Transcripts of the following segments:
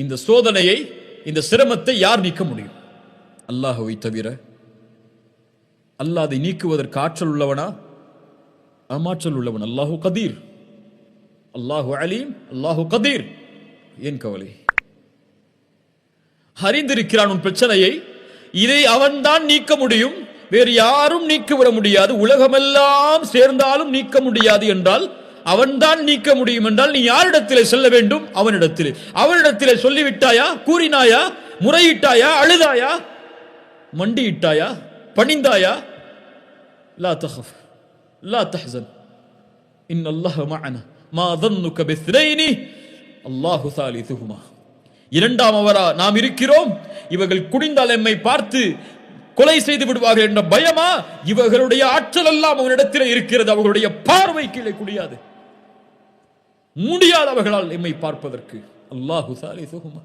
இந்த சோதனையை, இந்த சிரமத்தை யார் நீக்க முடியும்? அல்லாஹ்வை தவிர. அல்லாஹ் அதை நீக்குவதற்கு ஆற்றல் உள்ளவனா? ஆற்றல் உள்ளவன். அல்லாஹு கதீர், அல்லாஹு அலீம், அல்லாஹு கதீர். ஏன் கவலை? அறிந்திருக்கிறான் உன் பிரச்சனையை. இதை அவன்தான் நீக்க முடியும், வேறு யாரும் நீக்கிவிட முடியாது. உலகமெல்லாம் சேர்ந்தாலும் நீக்க முடியாது என்றால் அவன்தான் நீக்க முடியும் என்றால் நீ யாரிடத்திலே செல்ல வேண்டும்? அவனிடத்திலே. அவனிடத்திலே சொல்லிவிட்டாயா? கூறினாயா? முறையிட்டாயா? அழுதாயா? மண்டியிட்டாயா? பணிந்தாயா? லா தஹஃப் லா தஹ்சன் இன்னல்லாஹ மஅனா மா ظنك باثنين الله ثالثهما. இரண்டாம் அவரா நாம் இருக்கிறோம், இவர்கள் குடிந்தால் எம்மை பார்த்து கொலை செய்து விடுவார்கள் என்ற பயமா? இவர்களுடைய ஆற்றல் எல்லாம் அவனிடத்தில் இருக்கிறது. அவர்களுடைய பார்வை கீழே குடியாது, முடியாது அவர்களால் எம்மை பார்ப்பதற்கு. அல்லாஹு சாலிசுஹுமா.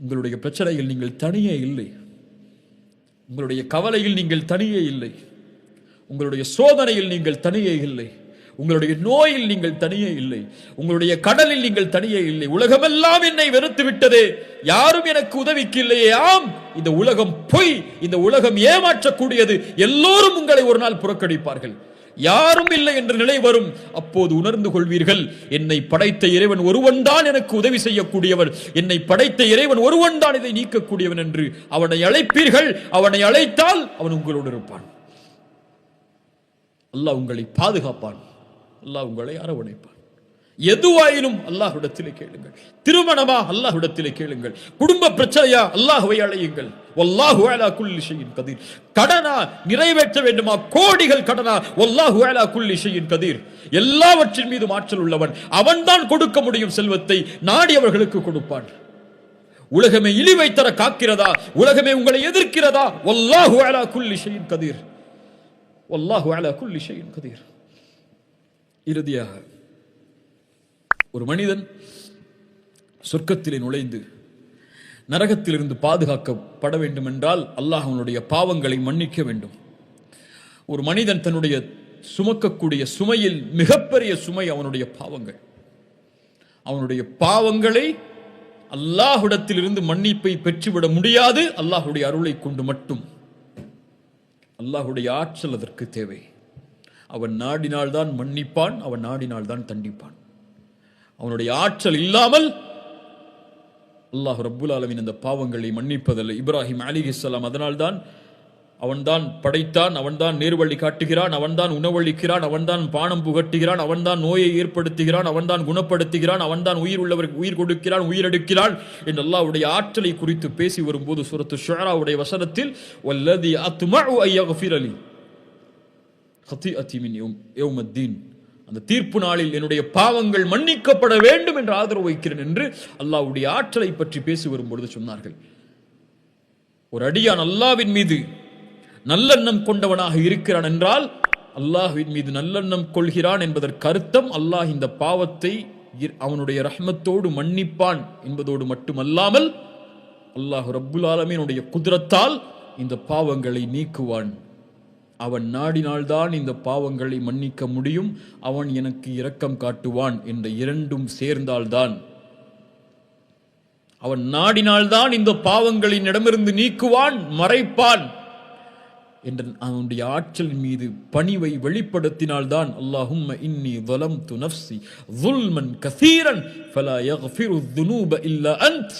உங்களுடைய பிரச்சனையில் நீங்கள் தனியே இல்லை, உங்களுடைய கவலையில் நீங்கள் தனியே இல்லை, உங்களுடைய சோதனையில் நீங்கள் தனியே இல்லை, உங்களுடைய நோயில் நீங்கள் தனியே இல்லை, உங்களுடைய கடலில் நீங்கள் தனியே இல்லை. உலகமெல்லாம் என்னை வெறுத்து விட்டதே, யாரும் எனக்கு உதவிக்கு இல்லையே. ஆம், இந்த உலகம் பொய், இந்த உலகம் ஏமாற்றக்கூடியது. எல்லோரும் உங்களை ஒரு நாள் புறக்கணிப்பார்கள், யாரும் இல்லை என்ற நிலை வரும். அப்போது உணர்ந்து கொள்வீர்கள், என்னை படைத்த இறைவன் ஒருவன் தான் எனக்கு உதவி செய்யக்கூடியவன், என்னை படைத்த இறைவன் ஒருவன் தான் இதை நீக்கக்கூடியவன் என்று அவனை அழைப்பீர்கள். அவனை அழைத்தால் அவன் உங்களோடு இருப்பான். அல்லாஹ் உங்களை பாதுகாப்பான், அல்லாஹ் உங்களை அரவணைப்பான். எதுவாயினும் அல்லாஹ்விடத்திலே கேளுங்கள். திருமணமா? அல்லாஹ்விடத்திலே கேளுங்கள். குடும்ப பிரச்சனையா? அல்லாஹ்வை அழையுங்கள். வல்லாஹு அலா குல்லி ஷைஇன் கதீர். கடனா? நிறைவேற்ற வேண்டுமா? கோடிகள் கடனா? வல்லாஹு அலா குல்லி ஷைஇன் கதீர். எல்லாவற்றின் மீது ஆற்றல் உள்ளவன். அவன்தான் கொடுக்க முடியும் செல்வத்தை, நாடியவர்களுக்கு கொடுப்பான். உலகமே இழிவை தர காக்கிறதா? உலகமே உங்களை எதிர்க்கிறதா? வல்லாஹு அலா குல்லி ஷைஇன் கதீர். வல்லாஹு அலா குல்லி ஷைஇன் கதீர். இறுதியாக, ஒரு மனிதன் சொர்க்கத்திலே நுழைந்து நரகத்திலிருந்து பாதுகாக்கப்பட வேண்டும் என்றால் அல்லாஹ் அவனுடைய பாவங்களை மன்னிக்க வேண்டும். ஒரு மனிதன் தன்னுடைய சுமக்கக்கூடிய சுமையில் மிகப்பெரிய சுமை அவனுடைய பாவங்கள். அவனுடைய பாவங்களை அல்லாஹ்விடத்திலிருந்து மன்னிப்பை பெற்றுவிட முடியாது, அல்லாஹ்வுடைய அருளை கொண்டு மட்டும். அல்லாஹ்வுடைய ஆற்றல் அதற்கு தேவை. அவன் நாடினால்தான் மன்னிப்பான், அவன் நாடினால்தான் தண்டிப்பான். அவனுடைய ஆற்றல் இல்லாமல் அல்லாஹ் ரப்புல் ஆலமீன் அந்த பாவங்களை மன்னிப்பதில்லை. இப்ராஹிம் அலைஹிஸ்ஸலாம் அதனால்தான் அவன்தான் படைத்தான், அவன்தான் நேர்வழி காட்டுகிறான், அவன்தான் உணவளிக்கிறான், அவன்தான் பானம் புகட்டுகிறான், அவன்தான் நோயை ஏற்படுத்துகிறான், அவன்தான் குணப்படுத்துகிறான், அவன்தான் உயிர் உள்ளவருக்கு உயிர் கொடுக்கிறான், உயிரெடுக்கிறான் என்று அல்லாஹ்வுடைய ஆற்றலை குறித்து பேசி வரும்போது சூரத்து ஷுஆராவுடைய வசனத்தில் வல்லதி அத்மஉ அய்யக்ஃபிர லி ஹதீஅதி மின் யௌமத்தீன், அந்த தீர்ப்பு நாளில் என்னுடைய பாவங்கள் மன்னிக்கப்பட வேண்டும் என்று ஆதரவு வைக்கிறேன் என்று அல்லாஹ்வுடைய ஆற்றலை பற்றி பேசி வரும்பொழுது சொன்னார்கள். ஒரு அடியான் அல்லாஹ்வின் மீது நல்லெண்ணம் கொண்டவனாக இருக்கிறான் என்றால் அல்லாஹ்வின் மீது நல்லெண்ணம் கொள்கிறான் என்பதற்கு அர்த்தம் அல்லாஹ் இந்த பாவத்தை அவனுடைய ரஹ்மத்தோடு மன்னிப்பான் என்பதோடு மட்டுமல்லாமல் அல்லாஹ் ரப்புல் ஆலமீனுடைய குத்ரத்தால் இந்த பாவங்களை நீக்குவான். அவன் நாடினால்தான் இந்த பாவங்களை மன்னிக்க முடியும், அவன் எனக்கு இரக்கம் காட்டுவான் என்ற இரண்டும் சேர்ந்தால்தான், அவன் நாடினால்தான் இந்த பாவங்களின் இடமிருந்து நீக்குவான், மறைப்பான் என்ற அவனுடைய ஆற்றல் மீது பணிவை வெளிப்படுத்தினால்தான் அல்லாஹும்ம இன்னி ظلمت نفسي ظلما كثيرا فلا يغفر الذنوب الا انت.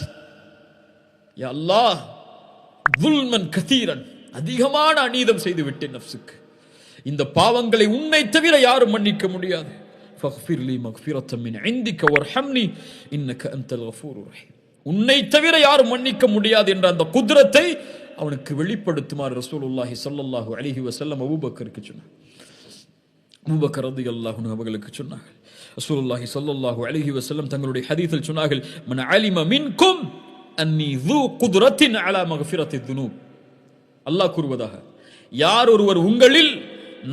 யா அல்லாஹ், ظلما كثيرا, அதிகமான அநீதம் செய்து விட்டேன் நஃப்ஸுக்கு, இந்த பாவங்களை உன்னை தவிர யாரும் மன்னிக்க முடியாது. ஃபக்ஃபிர் லி மக்ஃபிரத்தன் மின் இந்திக வர்ஹம்னி இன்னக அன்தல் கஃபூருர் ரஹீம். உன்னை தவிர யாரும் மன்னிக்க முடியாது என்ற அந்த குத்ரத்தை அவனுக்கு வெளிப்படுத்துமாறு ரசூலுல்லாஹி ஸல்லல்லாஹு அலைஹி வஸல்லம் அபூபக்கருக்கு சொன்னார். அபூபக்கர் ரலியல்லாஹு அன்ஹு அவர்களுக்கு சொன்னார்கள். ரசூலுல்லாஹி ஸல்லல்லாஹு அலைஹி வஸல்லம் தங்களுடைய ஹதீஸில் சொன்னார்கள், மன் அலிம மின்கும் அன்னி ذو قدرة على مغفرة الذنوب. அல்லாஹ் கூறுவதாக, யார் ஒருவர் உங்களில்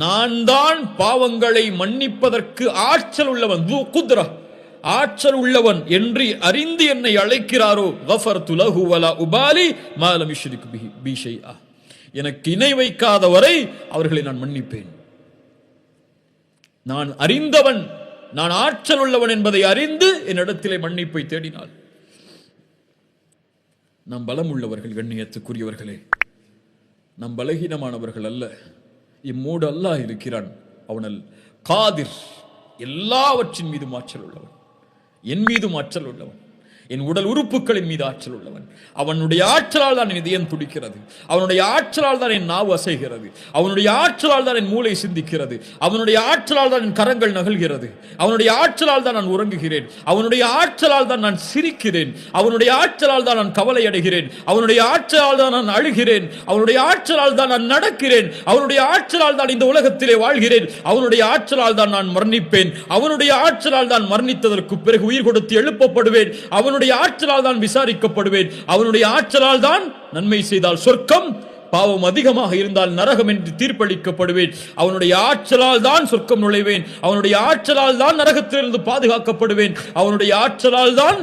நான் தான் பாவங்களை மன்னிப்பதற்கு ஆற்றல் உள்ளவன், ذو قدرة, ஆற்றல் உள்ளவன் என்று அறிந்து என்னை அழைக்கிறாரோ கஃபர்து லஹு வலா உபாலி மா லம் யுஷ்ரிக் பி ஷைஆ, எனக்கு இணை வைக்காத வரை அவர்களை நான் மன்னிப்பேன். நான் அறிந்தவன், நான் ஆற்றல் உள்ளவன் என்பதை அறிந்து என்னிடத்திலே மன்னிப்பை தேடினாள். நாம் பலம் உள்ளவர்கள், கண்ணியத்துக்குரியவர்களே. நாம் பலகீனமானவர்கள் அல்ல. இம்மோடு அல்லாஹ் இருக்கிறான். அவனல் காதிர், எல்லாவற்றின் மீதும் ஆற்றல் உள்ளவன். என் மீதும் ஆற்றல் உள்ளவன். என் உடல் உறுப்புகளின் மீது ஆற்றல் உள்ளவன். அவனுடைய ஆற்றலால் தான் என் இதயம் துடிக்கிறது. அவனுடைய ஆற்றலால் தான் என் நாவு அசைகிறது. அவனுடைய ஆற்றலால் தான் என் மூளை சிந்திக்கிறது. அவனுடைய ஆற்றலால் தான் என் கரங்கள் நகல்கிறது. அவனுடைய ஆற்றலால் தான் நான் உறங்குகிறேன். அவனுடைய ஆற்றலால் தான் நான் சிரிக்கிறேன். அவனுடைய ஆற்றலால் தான் நான் கவலை அடைகிறேன். அவனுடைய ஆற்றலால் தான் நான் அழுகிறேன். அவனுடைய ஆற்றலால் தான் நான் நடக்கிறேன். அவனுடைய ஆற்றலால் தான் இந்த உலகத்திலே வாழ்கிறேன். அவனுடைய ஆற்றலால் தான் நான் மரணிப்பேன். அவனுடைய ஆற்றலால் தான் மரணித்ததற்கு பிறகு உயிர் கொடுத்து எழுப்பப்படுவேன். அவனுடைய ஆற்றலால் தான் விசாரிக்கப்படுவேன். அவனுடைய ஆற்றலால் தான் நன்மை செய்தால் சொர்க்கம், பாவம் அதிகமாக இருந்தால் நரகம் என்று தீர்ப்பளிக்கப்படுவேன். அவனுடைய ஆற்றலால் தான் சொர்க்கம் நுழைவேன். அவனுடைய ஆற்றலால் தான் நரகத்திலிருந்து பாதுகாக்கப்படுவேன். அவனுடைய ஆற்றலால் தான்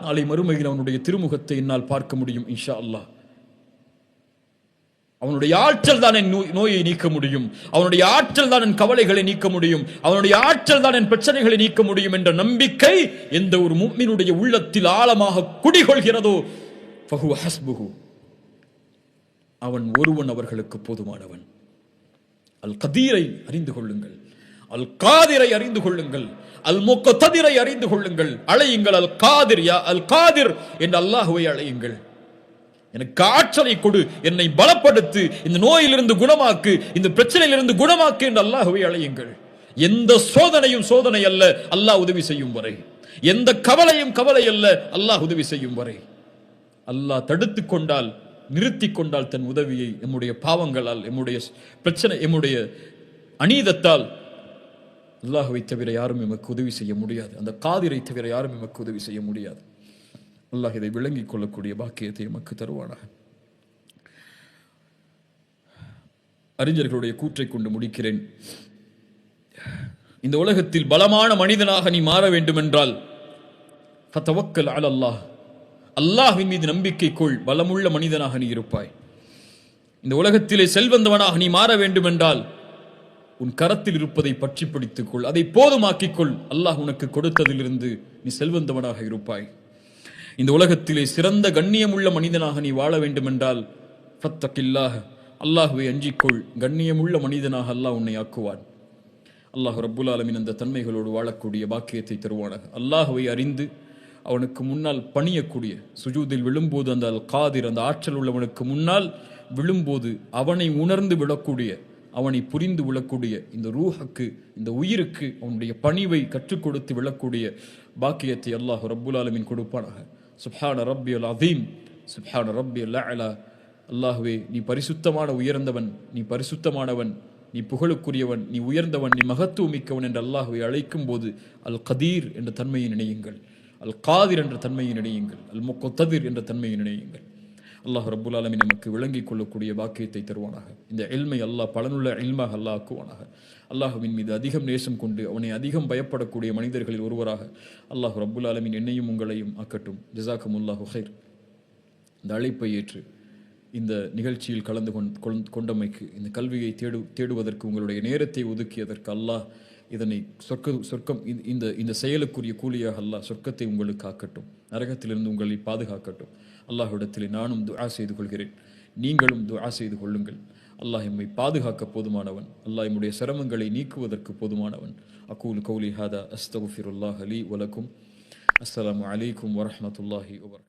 நாளை மறுமையில் அவனுடைய திருமுகத்தை என்னால் பார்க்க முடியும் இன்ஷா அல்லாஹ். அவனுடைய ஆற்றல் தான் என் நோயை நீக்க முடியும். அவனுடைய ஆற்றல் தான் என் கவலைகளை நீக்க முடியும். அவனுடைய ஆற்றல் தான் என் பிரச்சனைகளை நீக்க முடியும் என்ற நம்பிக்கை எந்த ஒரு முஃமினுடைய உள்ளத்தில் ஆழமாக குடிகொள்கிறதோ ஃபஹுவ ஹஸ்புஹு, அவன் ஒருவன் அவர்களுக்கு போதுமானவன். அல் கதீரை அறிந்து கொள்ளுங்கள், அல் காதிரை அறிந்து கொள்ளுங்கள், அல் முக்ததிரை அறிந்து கொள்ளுங்கள். அழையுங்கள் அல் காதிர், யா அல் காதிர் என்று அல்லாஹ்வை அழையுங்கள். எனக்கு ஆற்றலை கொடு, என்னை பலப்படுத்து, இந்த நோயிலிருந்து குணமாக்கு, இந்த பிரச்சனையிலிருந்து குணமாக்கு என்று அல்லாஹ்வை அழையுங்கள். எந்த சோதனையும் சோதனை அல்ல அல்லாஹ் உதவி செய்யும் வரை. எந்த கவலையும் கவலை அல்ல அல்லாஹ் உதவி செய்யும் வரை. அல்லாஹ் தடுத்து கொண்டால், நிறுத்தி கொண்டால் தன் உதவியை எம்முடைய பாவங்களால், எம்முடைய பிரச்சனை, எம்முடைய அநீதத்தால் அல்லாஹ்வை தவிர யாரும் எமக்கு உதவி செய்ய முடியாது. அந்த காதிரை தவிர யாரும் எமக்கு உதவி செய்ய முடியாது. அல்லாஹ் இதை விளங்கிக் கொள்ளக்கூடிய பாக்கியத்தை எமக்கு தருவானாக. அறிஞர்களுடைய கூற்றை கொண்டு முடிக்கிறேன். இந்த உலகத்தில் பலமான மனிதனாக நீ மாற வேண்டும் என்றால் ஃபதவக்கல் அலல்லாஹ், அல்லாஹ்வின் மீது நம்பிக்கை கொள், பலமுள்ள மனிதனாக நீ இருப்பாய். இந்த உலகத்திலே செல்வந்தவனாக நீ மாற வேண்டும் என்றால் உன் கரத்தில் இருப்பதை பற்றி பிடித்துக் கொள், அதை போதுமாக்கிக் கொள். அல்லாஹ் உனக்கு கொடுத்ததிலிருந்து நீ செல்வந்தவனாக இருப்பாய். இந்த உலகத்திலே சிறந்த கண்ணியமுள்ள மனிதனாக நீ வாழ வேண்டும் என்றால் ஃபத்தகில்லாஹ், அல்லாஹ்வை அஞ்சிக்கொள், கண்ணியமுள்ள மனிதனாக அல்லாஹ் உன்னை ஆக்குவான். அல்லாஹ் ரப்புல் ஆலமீன் அந்த தன்மைகளோடு வாழக்கூடிய பாக்கியத்தை தருவானாக. அல்லாஹ்வை அறிந்து அவனுக்கு முன்னால் பணியக்கூடிய, சுஜூதில் விழும்போது அந்த அல் காதிர், அந்த ஆற்றல் உள்ளவனுக்கு முன்னால் விழும்போது அவனை உணர்ந்து விழக்கூடிய, அவனை புரிந்து விழக்கூடிய இந்த ரூஹுக்கு, இந்த உயிருக்கு அவனுடைய பணிவை கற்றுக் கொடுத்து விழக்கூடிய பாக்கியத்தை அல்லாஹ் ரப்புல் ஆலமீன் கொடுப்பானாக. சுப்ஹான ரப்பியல் அதீம், சுப்ஹான ரப்பியல் அலா. அல்லாஹ்வே, நீ பரிசுத்தமான உயர்ந்தவன், நீ பரிசுத்தமானவன், நீ புகழுக்குரியவன், நீ உயர்ந்தவன், நீ மகத்துவமிக்கவன் என்று அல்லாஹ்வை அழைக்கும் போது அல் கதீர் என்ற தன்மையை நினையுங்கள், அல் காதிர் என்ற தன்மையை நினையுங்கள், அல் முக்ததிர் என்ற தன்மையை நினையுங்கள். அல்லாஹ் ரப்புல் ஆலமீன் நமக்கு விளங்கிக் கொள்ளக்கூடிய பாக்கியத்தை தருவானாக. இந்த இல்மை அல்லாஹ் பலனுள்ள இல்மாக அல்லாஹ் ஆக்குவானாக. அல்லாஹ்வின் மீது அதிகம் நேசம் கொண்டு அவனை அதிகம் பயப்படக்கூடிய மனிதர்களில் ஒருவராக அல்லாஹ் ரப்புல் ஆலமீன் என்னையும் உங்களையும் ஆக்கட்டும். ஜஸாக்குமுல்லாஹு கைர். இந்த அழைப்பை ஏற்று இந்த நிகழ்ச்சியில் கலந்து கொண்டமைக்கு, இந்த கல்வியை தேடுவதற்கு உங்களுடைய நேரத்தை ஒதுக்கியதற்கு அல்லாஹ் இதனை சொர்க்கம் இந்த செயலுக்குரிய கூலியாக அல்லாஹ் சொர்க்கத்தை உங்களுக்கு ஆக்கட்டும், நரகத்திலிருந்து உங்களை பாதுகாக்கட்டும். அல்லாஹ்விடத்திலே நானும் துஆ செய்து கொள்கிறேன், நீங்களும் துஆ செய்து கொள்ளுங்கள். அல்லாஹ் எம்மை பாதுகாக்க போதுமானவன், அல்லாஹ் எம்முடைய சிரமங்களை நீக்குவதற்கு போதுமானவன். அகூலு கௌலி ஹாதா அஸ்தக்ஃபிருல்லாஹ் லீ வலக்கும். அஸ்ஸலாமு அலைக்கும் வரஹ்மத்துல்லாஹி வபரகாத்துஹு.